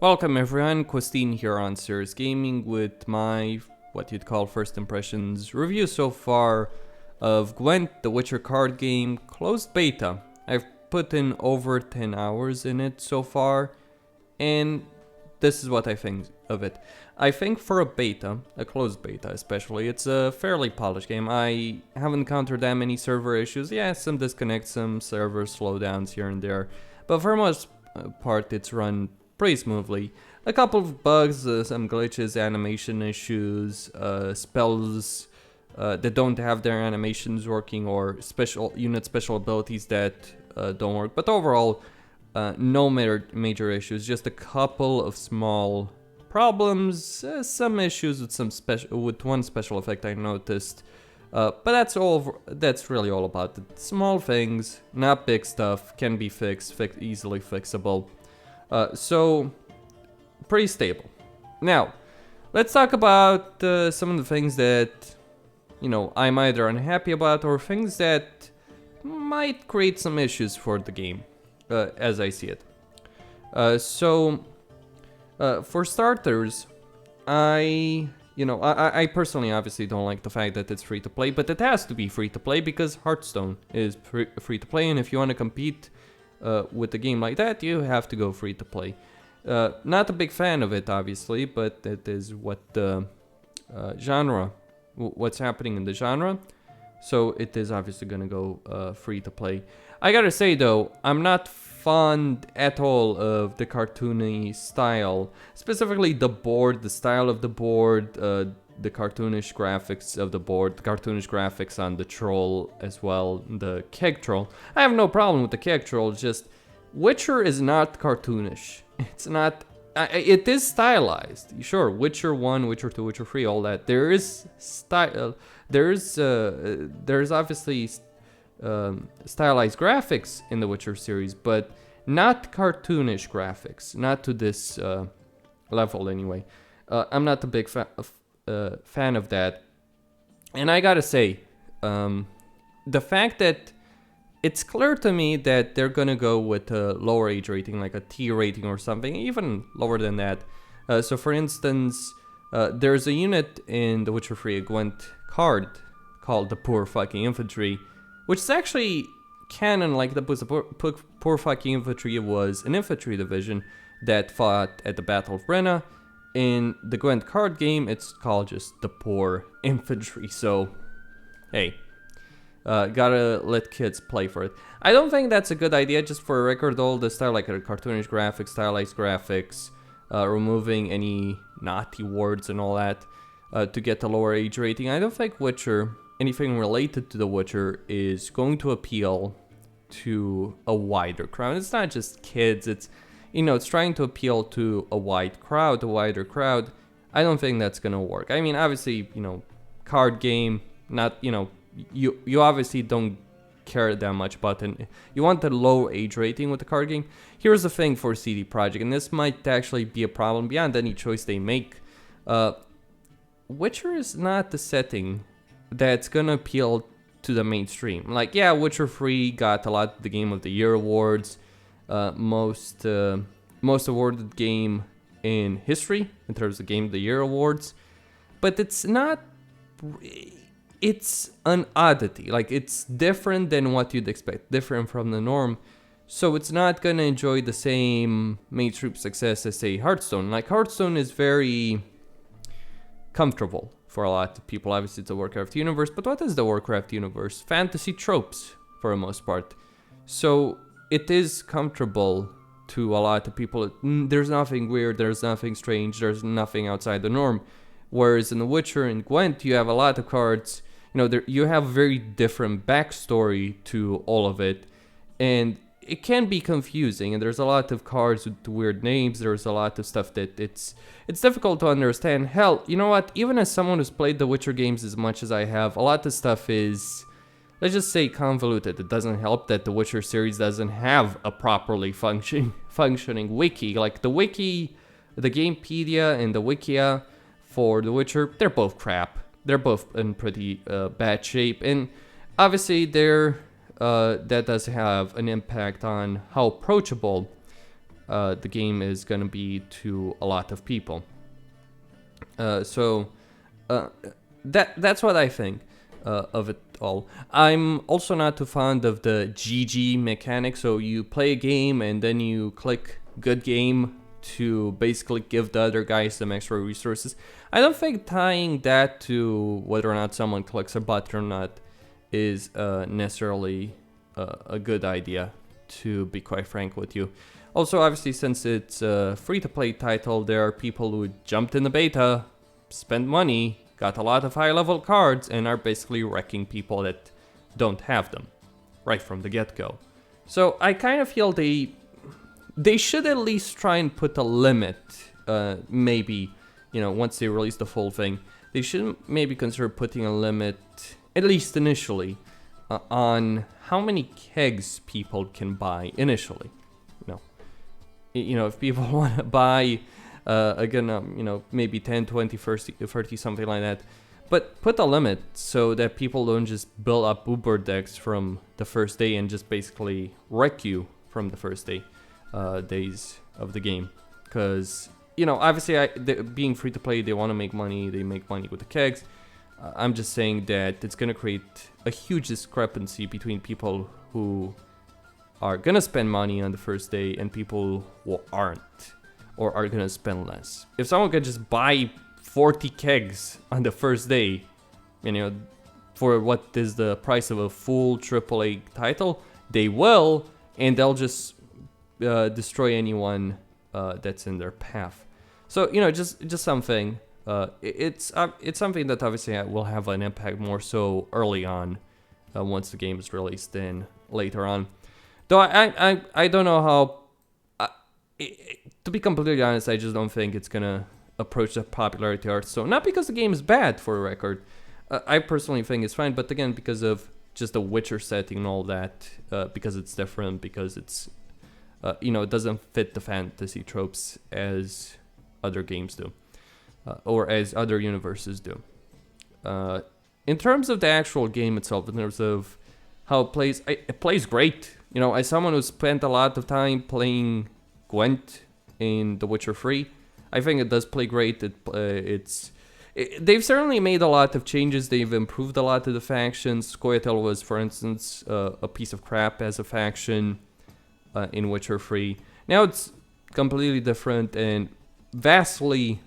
Welcome everyone, Costin here on Serious Gaming with my, what you'd call first impressions review so far of Gwent, the Witcher card game, closed beta. I've put in over 10 hours in it so far, and this is what I think of it. I think for a beta, a closed beta especially, it's a fairly polished game. I haven't encountered that many server issues. Yeah, some disconnects, some server slowdowns here and there, but for the most part it's run pretty smoothly. A couple of bugs, some glitches, animation issues, spells that don't have their animations working, or special abilities that don't work. But overall, no major issues. Just a couple of small problems. Some issues with one special effect I noticed. But that's all. That's really all about it. Small things, not big stuff, can be fixed, easily fixable. So, pretty stable. Now, let's talk about some of the things that, I'm either unhappy about or things that might create some issues for the game, as I see it. For starters, I personally obviously don't like the fact that it's free to play, but it has to be free to play because Hearthstone is free to play, and if you want to compete with a game like that, you have to go free to play. Not a big fan of it, obviously, but it is what the what's happening in the genre. So it is obviously gonna go free to play. I gotta say though, I'm not fond at all of the cartoony style, specifically the style of the board, the cartoonish graphics of the board, the cartoonish graphics on the troll as well, the keg troll. I have no problem with the keg troll, just Witcher is not cartoonish. It's not, it is stylized. Sure, Witcher 1, Witcher 2, Witcher 3, all that. There is style, there's obviously stylized graphics in the Witcher series, but not cartoonish graphics, not to this level anyway. I'm not a big fan of that, and I gotta say, the fact that it's clear to me that they're gonna go with a lower age rating, like a T rating or something, even lower than that. So for instance, there's a unit in the Witcher 3 Gwent card called the Poor Fucking Infantry, which is actually canon. Like the Poor Fucking Infantry was an infantry division that fought at the Battle of Brenna. In the Gwent card game, it's called just the Poor Infantry, so hey, gotta let kids play for it. I don't think that's a good idea, just for a record, all the style, like cartoonish graphics, stylized graphics, removing any naughty words and all that, to get a lower age rating. I don't think Witcher, anything related to The Witcher, is going to appeal to a wider crowd. It's not just kids, it's trying to appeal to a wider crowd. I don't think that's gonna work. I mean, obviously, card game, not, you obviously don't care that much about it. You want the low age rating with the card game. Here's the thing for CD Projekt, and this might actually be a problem beyond any choice they make. Witcher is not the setting that's gonna appeal to the mainstream. Like, yeah, Witcher 3 got a lot of the Game of the Year awards, most awarded game in history in terms of Game of the Year awards, but it's not. It's an oddity. Like, it's different than what you'd expect, different from the norm. So it's not gonna enjoy the same mainstream success as, say, Hearthstone. Like, Hearthstone is very comfortable for a lot of people. Obviously, it's a Warcraft universe, but what is the Warcraft universe? Fantasy tropes, for the most part. So it is comfortable to a lot of people. There's nothing weird, there's nothing strange, there's nothing outside the norm. Whereas in The Witcher and Gwent, you have a lot of cards. You have a very different backstory to all of it, and it can be confusing. And there's a lot of cards with weird names. There's a lot of stuff that it's difficult to understand. Hell, you know what? Even as someone who's played the Witcher games as much as I have, a lot of stuff is, let's just say, convoluted. It doesn't help that the Witcher series doesn't have a properly functioning wiki. Like the wiki, the Gamepedia and the Wikia for The Witcher, they're both crap. They're both in pretty bad shape, and obviously that does have an impact on how approachable the game is gonna be to a lot of people. So that's what I think of it all. I'm also not too fond of the GG mechanic. So you play a game and then you click good game to basically give the other guys some extra resources. I don't think tying that to whether or not someone clicks a button or not is necessarily a good idea, to be quite frank with you. Also, obviously, since it's a free-to-play title, there are people who jumped in the beta, spent money, got a lot of high-level cards, and are basically wrecking people that don't have them right from the get-go. So I kind of feel they should at least try and put a limit, maybe, you know, once they release the full thing. They should maybe consider putting a limit, at least initially, on how many kegs people can buy initially. You know, if people want to buy, again, you know, maybe 10, 20, 30, something like that. But put a limit so that people don't just build up Uber decks from the first day and just basically wreck you from the first days of the game. Because, you know, obviously, being free to play, they want to make money. They make money with the kegs. I'm just saying that it's going to create a huge discrepancy between people who are going to spend money on the first day and people who aren't, or are going to spend less. If someone could just buy 40 kegs on the first day, you know, for what is the price of a full AAA title, they will, and they'll just destroy anyone that's in their path. So, you know, just something. It's something that obviously will have an impact more so early on, once the game is released, than later on. Though I don't know how. To be completely honest, I just don't think it's gonna approach the popularity art. So not because the game is bad, for a record. I personally think it's fine, but again, because of just the Witcher setting and all that, because it's different, because it's, you know, it doesn't fit the fantasy tropes as other games do, or as other universes do. In terms of the actual game itself, in terms of how it plays great. You know, as someone who spent a lot of time playing Gwent in The Witcher 3, I think it does play great. They've certainly made a lot of changes. They've improved a lot of the factions. Scoia'tael was, for instance, a piece of crap as a faction in Witcher 3. Now it's completely different and vastly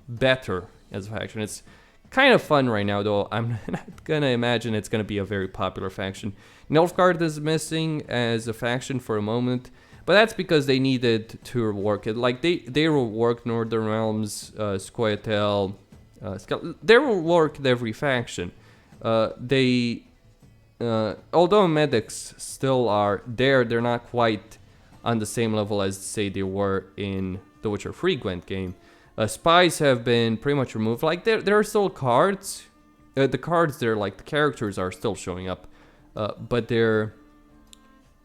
better as a faction. It's kind of fun right now, though. I'm not gonna imagine it's gonna be a very popular faction. Nilfgaard is missing as a faction for a moment, but that's because they needed to rework it. Like they reworked Northern Realms, Scoia'tael, they reworked every faction. Although medics still are there, they're not quite on the same level as, say, they were in the Witcher 3 Gwent game. Spies have been pretty much removed. Like there are still cards. The cards there, like the characters, are still showing up, but they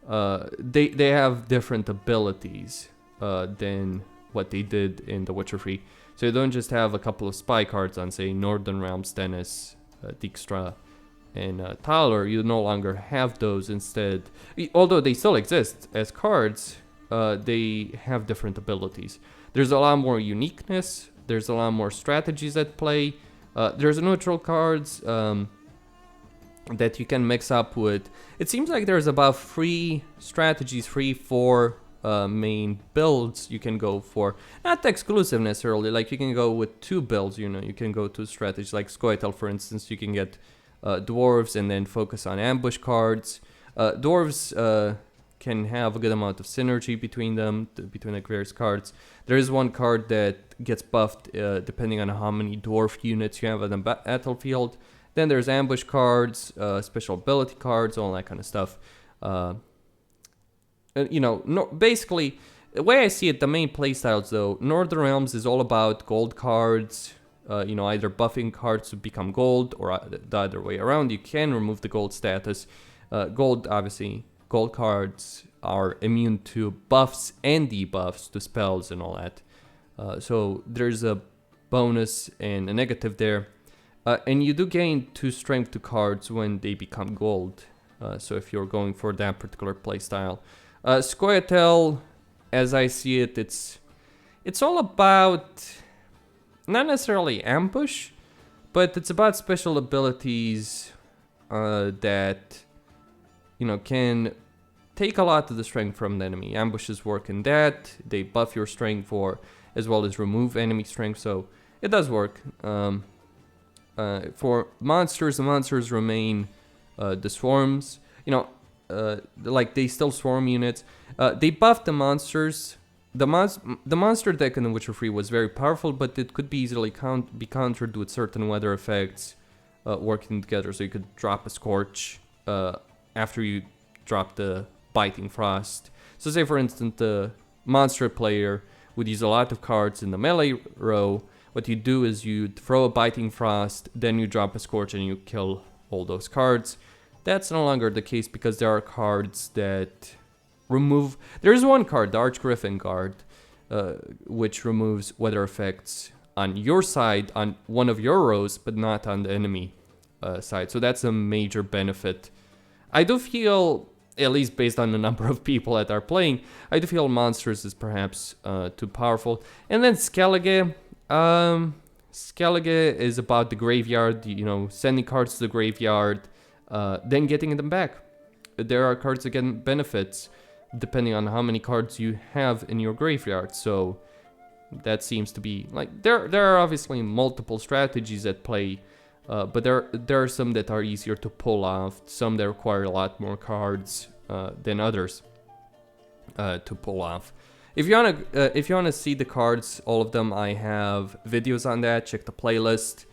have different abilities than what they did in The Witcher 3. So you don't just have a couple of spy cards on, say, Northern Realms, Dennis, Dijkstra, and Thaler. You no longer have those. Instead, although they still exist as cards, they have different abilities. There's a lot more uniqueness. There's a lot more strategies at play. There's neutral cards that you can mix up with. It seems like there's about 3 strategies, 4 main builds you can go for. Not exclusive necessarily. Like you can go with 2 builds. You know, you can go to strategies like Scoia'tael, for instance. You can get dwarves and then focus on ambush cards. Dwarves can have a good amount of synergy between them, between the various cards. There is one card that gets buffed depending on how many dwarf units you have on the battlefield. Then there's ambush cards, special ability cards, all that kind of stuff. You know, basically, the way I see it, the main playstyles though, Northern Realms is all about gold cards. You know, either buffing cards to become gold or the other way around. You can remove the gold status. Gold, obviously, gold cards are immune to buffs and debuffs to spells and all that. So there's a bonus and a negative there. And you do gain 2 strength to cards when they become gold. So if you're going for that particular playstyle. Scoia'tael, as I see it, it's all about not necessarily ambush, but it's about special abilities that can take a lot of the strength from the enemy. Ambushes work in that. They buff your strength as well as remove enemy strength, so it does work. For monsters, the monsters remain the swarms. Like they still swarm units. They buffed the monsters. The monster deck in The Witcher 3 was very powerful, but it could be easily be countered with certain weather effects working together. So you could drop a Scorch after you drop the Biting Frost. So say for instance the monster player would use a lot of cards in the melee row. What you do is you throw a Biting Frost, then you drop a Scorch and you kill all those cards. That's no longer the case because there are cards that remove... There's one card, the Archgriffin card, which removes weather effects on your side, on one of your rows, but not on the enemy side. So that's a major benefit. I do feel, at least based on the number of people that are playing, I do feel Monsters is perhaps too powerful. And then Skellige. Skellige is about the graveyard, sending cards to the graveyard, then getting them back. There are cards that get benefits depending on how many cards you have in your graveyard. So that seems to be like there are obviously multiple strategies at play, but there are some that are easier to pull off, some that require a lot more cards than others to pull off. If you wanna see the cards, all of them, I have videos on that. Check the playlist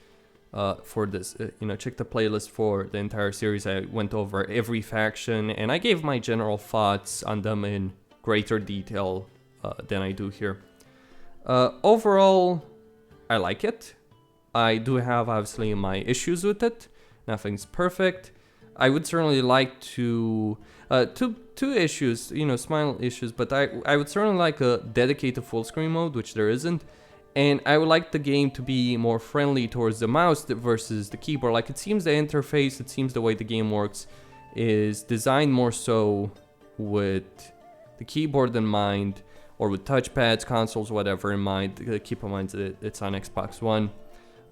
for this. Check the playlist for the entire series. I went over every faction and I gave my general thoughts on them in greater detail than I do here. Overall, I like it. I do have obviously my issues with it. Nothing's perfect. I would certainly like to two issues, small issues, but I would certainly like a dedicated full screen mode, which there isn't, and I would like the game to be more friendly towards the mouse versus the keyboard. Like it seems the interface, it seems the way the game works is designed more so with the keyboard in mind, or with touchpads, consoles, whatever in mind. Keep in mind that it's on Xbox One.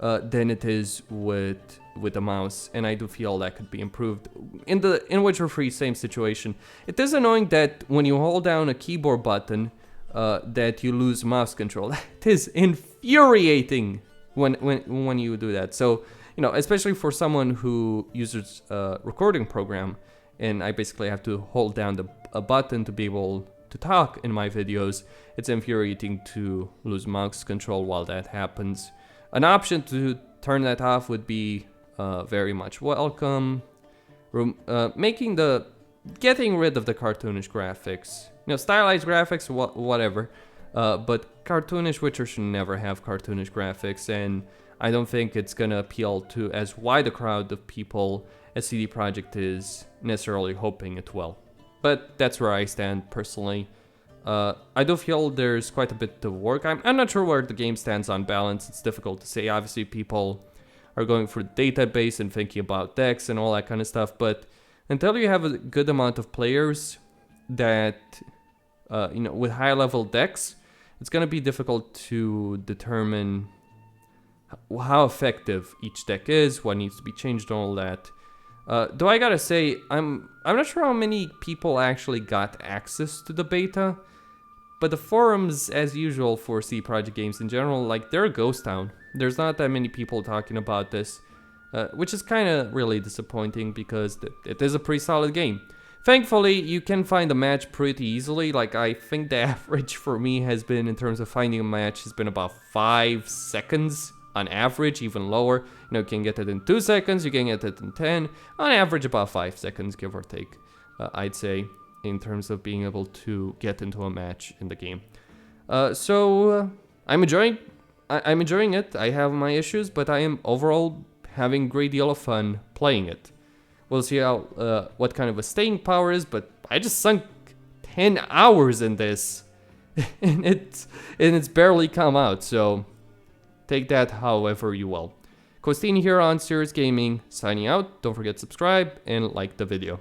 Than it is with the mouse, and I do feel that could be improved. In Witcher 3, same situation. It is annoying that when you hold down a keyboard button, that you lose mouse control. It is infuriating when you do that. So especially for someone who uses a recording program, and I basically have to hold down a button to be able to talk in my videos. It's infuriating to lose mouse control while that happens. An option to turn that off would be very much welcome. Getting rid of the cartoonish graphics. Stylized graphics, whatever. But cartoonish Witcher should never have cartoonish graphics, and I don't think it's gonna appeal to as wide a crowd of people as CD Projekt is necessarily hoping it will. But that's where I stand personally. I do feel there's quite a bit to work. I'm not sure where the game stands on balance. It's difficult to say. Obviously, people are going for the database and thinking about decks and all that kind of stuff. But until you have a good amount of players that, with high-level decks, it's going to be difficult to determine how effective each deck is, what needs to be changed, and all that. Though I gotta say, I'm not sure how many people actually got access to the beta. But the forums, as usual for CD Projekt games in general, they're a ghost town. There's not that many people talking about this, which is kind of really disappointing because it is a pretty solid game. Thankfully, you can find a match pretty easily. I think the average for me has been, in terms of finding a match, has been about 5 seconds on average, even lower. You can get it in 2 seconds, you can get it in 10. On average, about 5 seconds, give or take, I'd say, in terms of being able to get into a match in the game. So I'm enjoying it. I have my issues, but I am overall having a great deal of fun playing it. We'll see how what kind of a staying power is, but I just sunk 10 hours in this, and it's barely come out. So take that however you will. Costin here on Serious Gaming, signing out. Don't forget to subscribe and like the video.